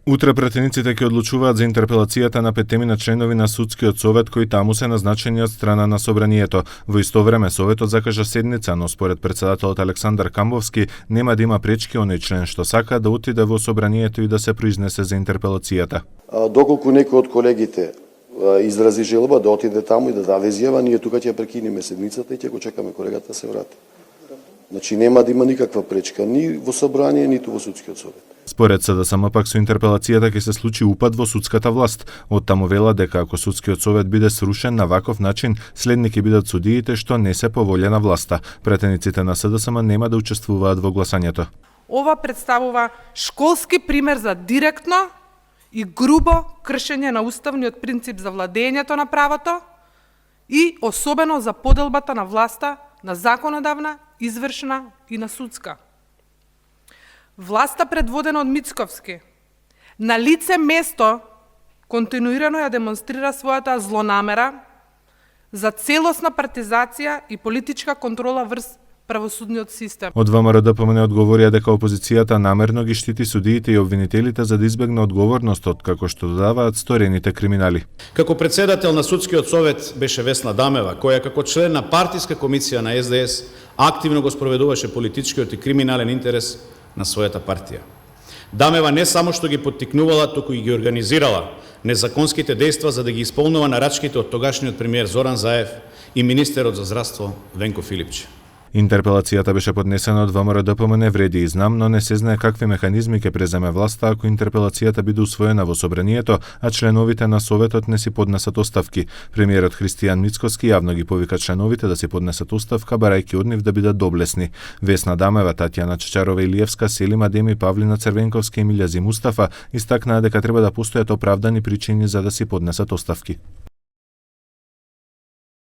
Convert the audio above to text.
Утре пратениците ќе одлучуваат за интерпелацијата на 5 членови на судскиот совет кои таму се назначени од страна на собранието. Во исто време советот закажа седница, но според председателот Александар Камбовски нема да има пречки оној член што сака да отиде во собранието и да се произнесе за интерпелацијата. Доколку некој од колегите изрази желба да отиде таму и да даде изјава, ние тука ќе прекинеме седницата и ќе го чекаме колегата да се врати. Значи нема да има никаква пречка ни во собрание, ниту во судскиот совет. Според СДСМ пак со интерпелацијата ќе се случи упад во судската власт. Од таму вела дека ако судскиот совет биде срушен на ваков начин, следни ќе бидат судиите што не се по волја на власта. Пратениците на СДСМ нема да учествуваат во гласањето. Ова представува школски пример за директно и грубо кршење на уставниот принцип за владењето на правото и особено за поделбата на власта на законодавна, извршна и на судска. Власта предводена од Мицковски на лице место континуирано ја демонстрира својата злонамера за целосна партизација и политичка контрола врз правосудниот систем. Од ВМРО ДПМН одговорија дека опозицијата намерно ги штити судиите и обвинителите за да избегне одговорност како што додаваат сторените криминали. Како председател на судскиот совет беше Весна Дамева, која како член на партиска комисија на СДС активно го спроведуваше политичкиот и криминален интерес на својата партија. Дамева не само што ги поттикнувала, туку и ги организирала незаконските дејства за да ги исполнува нарачките од тогашниот премиер Зоран Заев и министерот за здравство Венко Филипче. Интерпелацијата беше поднесена од ВМРО ДПМН, вреди и знам, но не се знае какви механизми ќе преземе власта ако интерпелацијата биде усвоена во собранието, а членовите на советот не си поднесат оставки. Премиерот Христијан Мицкоски јавно ги повика членовите да си поднесат оставка, барајќи од нив да бидат доблесни. Весна Дамева, Татјана Чечарова Илиевска, Селим Адеми, Павлина Црвенковска и Милјази Мустафа истакнаа дека треба да постојат оправдани причини за да си поднесат оставки.